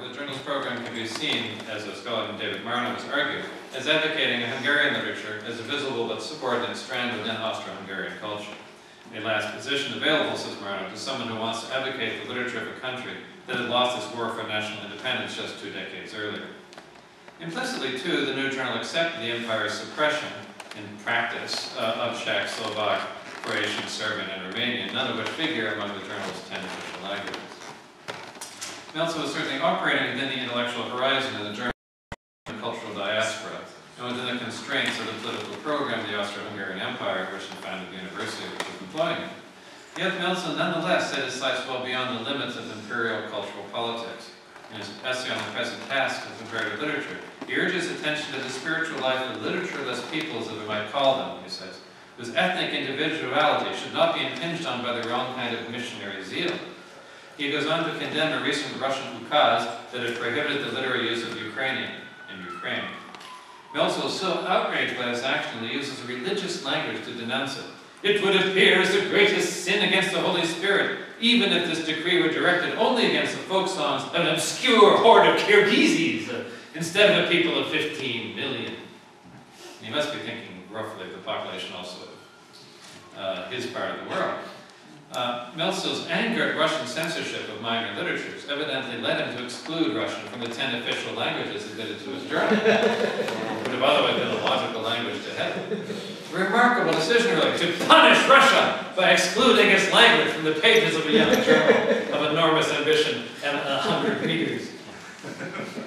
the journal's program can be seen, as a scholar named David Marno has argued, as advocating a Hungarian literature as a visible but subordinate strand within Austro-Hungarian culture. A last position available, says Marno, to someone who wants to advocate the literature of a country that had lost its war for national independence just 2 decades earlier. Implicitly, too, the new journal accepted the empire's suppression, in practice, of Czech, Slovak, Croatian, Serbian, and Romanian, none of which figure among the journal's 10 official languages. Meltzer was certainly operating within the intellectual horizon of the German cultural diaspora, and within the constraints of the political program of the Austro-Hungarian Empire, which he founded the university which was employing him. Yet Meltzer nonetheless set his sights well beyond the limits of imperial cultural politics. In his essay on the present task of comparative literature, he urges attention to the spiritual life of literatureless peoples, as we might call them, he says, whose ethnic individuality should not be impinged on by their own kind of missionary zeal. He goes on to condemn a recent Russian ukaz that had prohibited the literary use of Ukrainian in Ukraine. Meltzer was so outraged by this action that he uses a religious language to denounce it. It would appear as the greatest sin against the Holy Spirit, even if this decree were directed only against the folk songs of an obscure horde of Kyrgyzs, instead of a people of 15 million. And he must be thinking roughly of the population also of his part of the world. Meltzer's anger at Russian censorship of minor literatures evidently led him to exclude Russian from the 10 official languages admitted to his journal. It would have otherwise been a logical language to have. A remarkable decision, really, to punish Russia by excluding its language from the pages of a young journal of enormous ambition and 100 readers.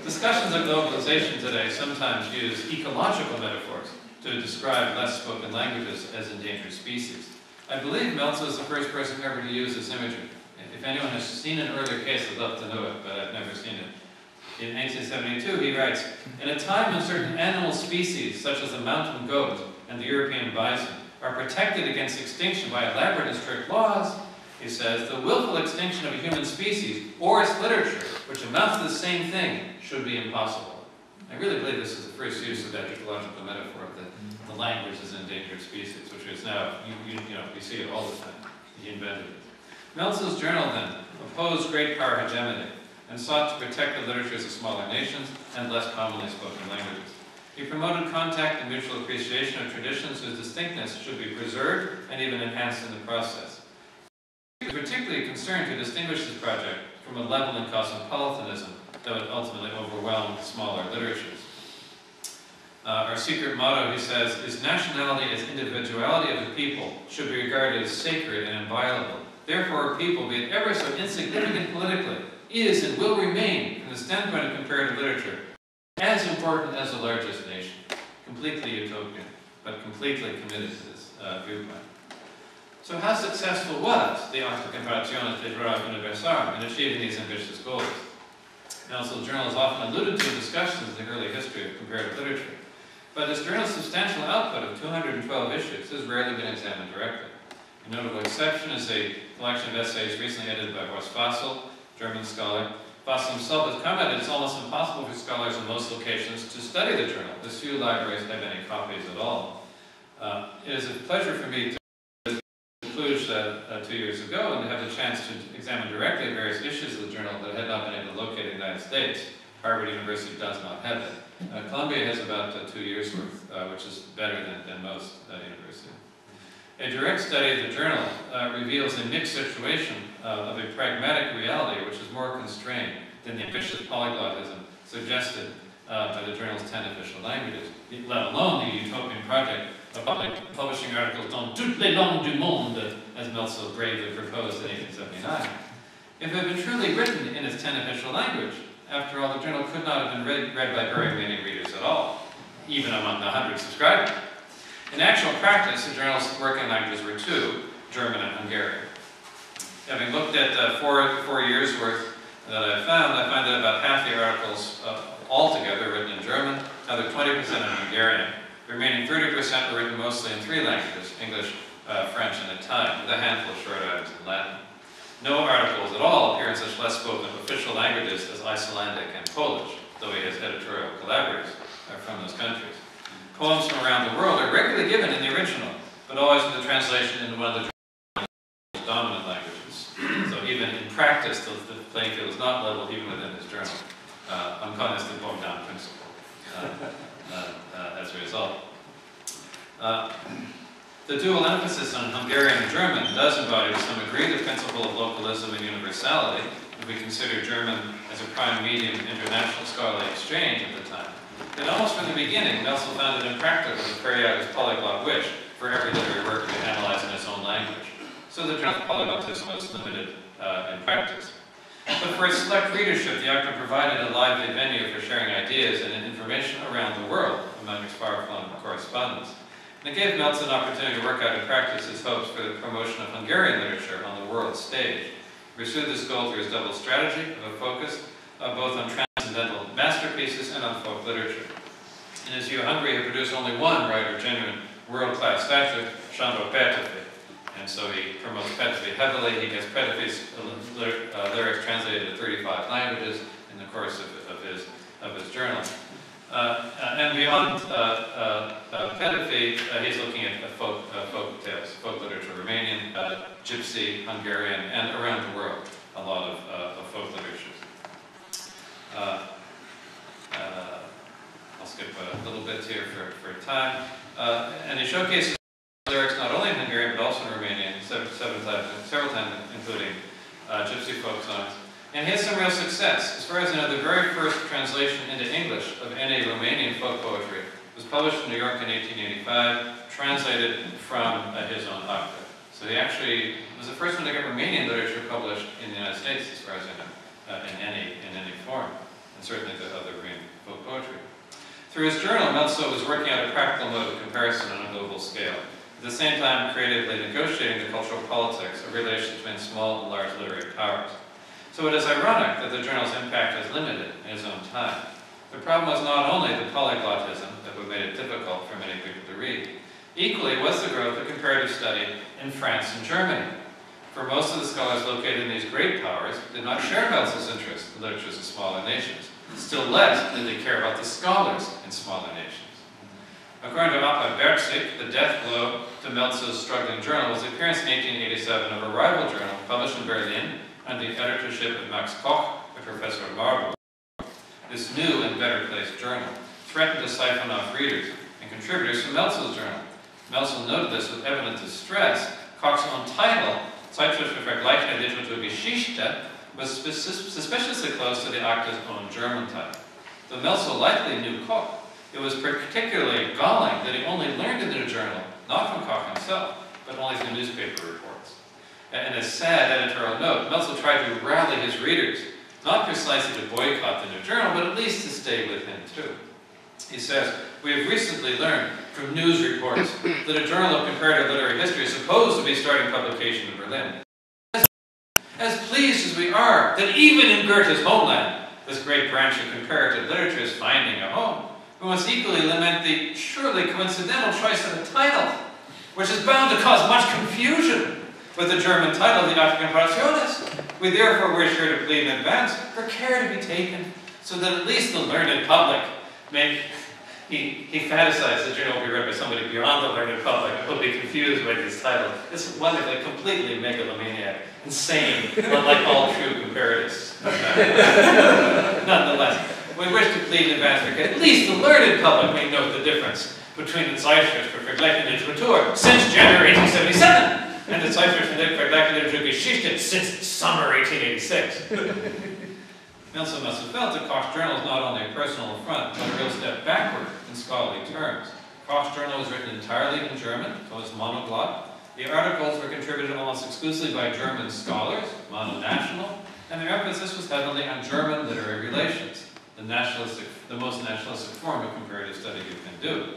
Discussions of globalization today sometimes use ecological metaphors to describe less spoken languages as endangered species. I believe Meltzer is the first person ever to use this imagery. If anyone has seen an earlier case, I'd love to know it, but I've never seen it. In 1872, he writes, "In a time when certain animal species, such as the mountain goat and the European bison, are protected against extinction by elaborate and strict laws," he says, "the willful extinction of a human species, or its literature, which amounts to the same thing, should be impossible." I really believe this is the first use of that ecological metaphor of the language as an endangered species, which is now, you see it all the time. He invented it. Meltzer's journal, then, opposed great power hegemony and sought to protect the literatures of smaller nations and less commonly spoken languages. He promoted contact and mutual appreciation of traditions whose distinctness should be preserved and even enhanced in the process. He was particularly concerned to distinguish his project from a leveling cosmopolitanism that would ultimately overwhelm smaller literatures. Our secret motto, he says, is nationality as individuality of the people should be regarded as sacred and inviolable. Therefore, a people, be it ever so insignificant politically, is and will remain, from the standpoint of comparative literature, as important as the largest nation. Completely utopian, but completely committed to this viewpoint. So how successful was the Arte Comparazione Federale Universale in achieving these ambitious goals? Meltzer's journal is often alluded to in discussions in the early history of comparative literature. But this journal's substantial output of 212 issues has rarely been examined directly. A notable exception is a collection of essays recently edited by Horst Fassel, German scholar. Fassel himself has commented it's almost impossible for scholars in most locations to study the journal, as few libraries have any copies at all. It is a pleasure for me to Cluj 2 years ago and to have the chance to examine directly various issues of the journal that I had not been able to locate in the United States. Harvard University does not have it. Columbia has about 2 years' worth, which is better than most universities. A direct study of the journal reveals a mixed situation of a pragmatic reality which is more constrained than the ambitious polyglotism suggested by the journal's 10 official languages, let alone the utopian project of publishing articles dans toutes les langues du monde, as Meltzer bravely proposed in 1879. If it had been truly written in its 10 official language, after all, the journal could not have been read by very many readers at all, even among the 100 subscribers. In actual practice, the journal's working languages were 2, German and Hungarian. Having looked at 4 years' worth that I find that about half the articles altogether written in German, another 20% in Hungarian. The remaining 30% were written mostly in 3 languages, English, French, and Italian, with a handful of short items in Latin. No articles at all appear in such less spoken official languages as Icelandic and Polish, though he has editorial collaborators from those countries. Poems from around the world are regularly given in the original, but always with the translation into one of the dominant languages. So even in practice, the playing field is not leveled even within his journal. unconscious bomb-down principle as a result. The dual emphasis on Hungarian and German does embody to some degree the principle of localism and universality, if we consider German as a prime medium of international scholarly exchange at the time. But almost from the beginning, Melzel found it impractical to carry out his polyglot wish for every literary work to be analyzed in its own language. So the journal polyglotism was limited in practice. But for its select readership, the Acta provided a lively venue for sharing ideas and information around the world among its far-flung correspondents. And it gave Melzel an opportunity to work out in practice his hopes for the promotion of Hungarian literature on the world stage. He pursued this goal through his double strategy of a focus both on transcendental masterpieces and on folk literature. In his view, Hungary had produced only one writer of genuine world-class stature, Sándor Petőfi. And so he promotes Petőfi heavily. He gets Petőfi's lyrics translated to 35 languages in the course of his journal. And beyond Petőfi, he's looking at folk tales, folk literature, Romanian, Gypsy, Hungarian, and around the world, a lot of folk literatures. I'll skip a little bit here for time. And he showcases lyrics not only in Hungarian but also in Romanian, several times, including Gypsy folk songs. And he has some real success. As far as I know, the very first translation into English of any Romanian folk poetry was published in New York in 1885, translated from his own Acta. So he actually was the first one to get Romanian literature published in the United States, as far as I know, in any form, and certainly the other Romanian folk poetry. Through his journal, Melzel was working out a practical mode of comparison on a global scale, at the same time creatively negotiating the cultural politics of relations between small and large literary powers. So it is ironic that the journal's impact is limited in his own time. The problem was not only the polyglotism that would made it difficult for many people to read. Equally was the growth of comparative study in France and Germany. For most of the scholars located in these great powers did not share Melzel's interest in literatures of smaller nations. Still less did they care about the scholars in smaller nations. According to Apa Berczyk, the death blow to Melzel's struggling journal was the appearance in 1887 of a rival journal published in Berlin under the editorship of Max Koch and Professor Marburg. This new and better placed journal threatened to siphon off readers and contributors from Melzel's journal. Melzel noted this with evident distress. Koch's own title, Zeitschrift für vergleichende Literatur Geschichte, was suspiciously close to the Acta's own German title. Though Melzel likely knew Koch, it was particularly galling that he only learned in the journal, not from Koch himself, but only through newspaper reports. In a sad editorial note, Melzel tried to rally his readers, not precisely to boycott the new journal, but at least to stay with him too. He says, "We have recently learned from news reports that a journal of comparative literary history is supposed to be starting publication in Berlin. As pleased as we are that even in Goethe's homeland, this great branch of comparative literature is finding a home, we must equally lament the surely coincidental choice of a title, which is bound to cause much confusion with the German title of the Acta Comparationis. We therefore wish here to plead in advance for care to be taken, so that at least the learned public may..." He fantasized the journal will be read by somebody beyond the learned public who will be confused by this title. It's wonderfully, completely megalomaniac, insane, unlike all true comparatists. Nonetheless, we wish to plead in advance for at least the learned public may note the difference between the Zeitschrift für vergleichende Literatur since January 1877 and the Zeitschrift für vergleichende Literaturgeschichte since summer 1886. Melzel must have felt that Koch's journal is not only a personal affront, but a real step backward in scholarly terms. Koch's journal was written entirely in German, so it was monoglot. The articles were contributed almost exclusively by German scholars, mononational, and their emphasis was heavily on German literary relations, the most nationalistic form of comparative study you can do.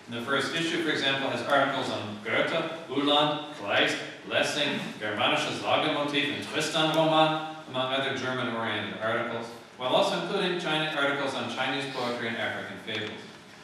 In the first issue, for example, has articles on Goethe, Uhland, Kleist, Lessing, Germanisches Lagermotiv, and Tristan-Roman, among other German-oriented articles, while also including articles on Chinese poetry and African fables.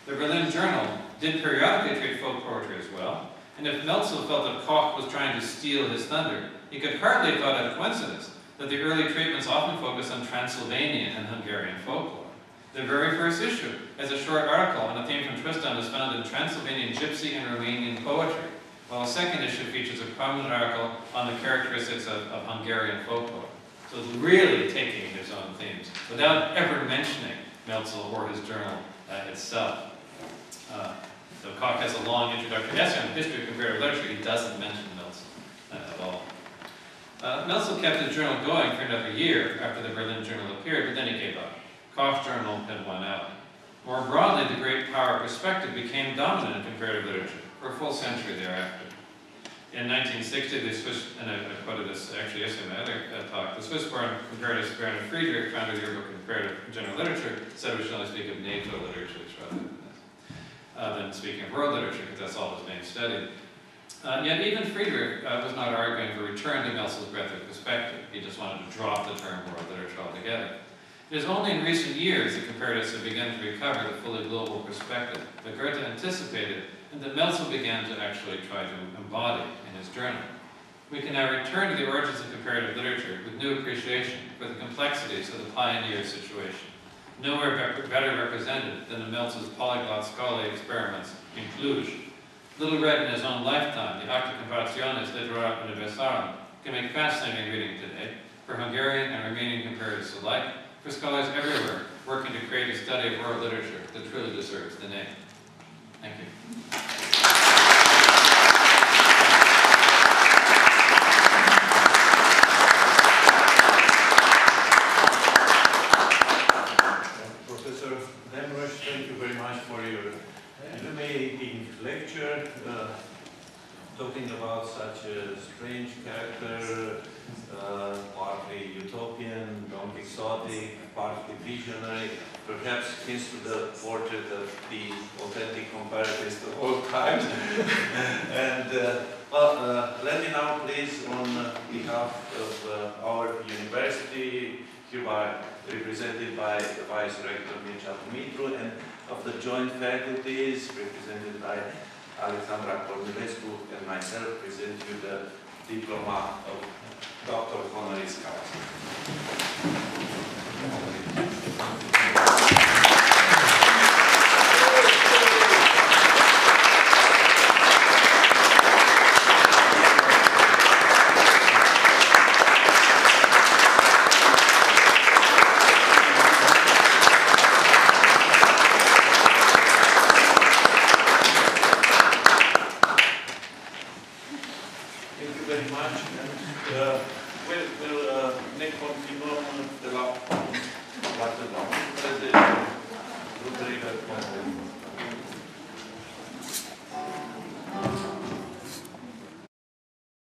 The Berlin Journal did periodically treat folk poetry as well, and if Melzel felt that Koch was trying to steal his thunder, he could hardly have thought it a coincidence that the early treatments often focused on Transylvanian and Hungarian folklore. The very first issue has a short article on a theme from Tristan is found in Transylvanian Gypsy and Romanian poetry, while a second issue features a prominent article on the characteristics of Hungarian folklore. was really taking his own themes without ever mentioning Melzel or his journal itself. So Koch has a long introductory essay on the history of comparative literature. He doesn't mention Melzel at all. Melzel kept his journal going for another year after the Berlin Journal appeared, but then he gave up. Koch's journal had won out. More broadly, the great power perspective became dominant in comparative literature for a full century thereafter. In 1960, the Swiss, and I quoted this actually yesterday in my other talk, the Swiss-born comparativist Werner Friedrich founded the Yearbook of Comparative General Literature, said we should only speak of NATO literatures rather than this, than speaking of world literature, because that's all his main study. Yet even Friedrich was not arguing for return to Melzel's breadth of perspective. He just wanted to drop the term world literature altogether. It is only in recent years that comparatives have begun to recover the fully global perspective that Goethe anticipated and that Melzel began to actually try to embody in his journal. We can now return to the origins of comparative literature with new appreciation for the complexities of the pioneer situation. Nowhere better represented than in Melzel's polyglot scholarly experiments in Cluj. Little read in his own lifetime, the Acta Comparationis Literarum Universarum can make fascinating reading today for Hungarian and Romanian comparatives alike, for scholars everywhere working to create a study of world literature that truly deserves the name. Thank you. Professor Damrosch, thank you very much for your illuminating lecture, talking about such a strange character, partly utopian, Don Quixotic, partly visionary, perhaps hints to the portrait of the authentic comparatist of all time. And let me now please, on behalf of our university, hereby represented by the Vice Rector Mircea Dumitru, and of the joint faculties represented by Alexandra Cornilescu and myself, present you the diploma of Doctor Honoris Causa.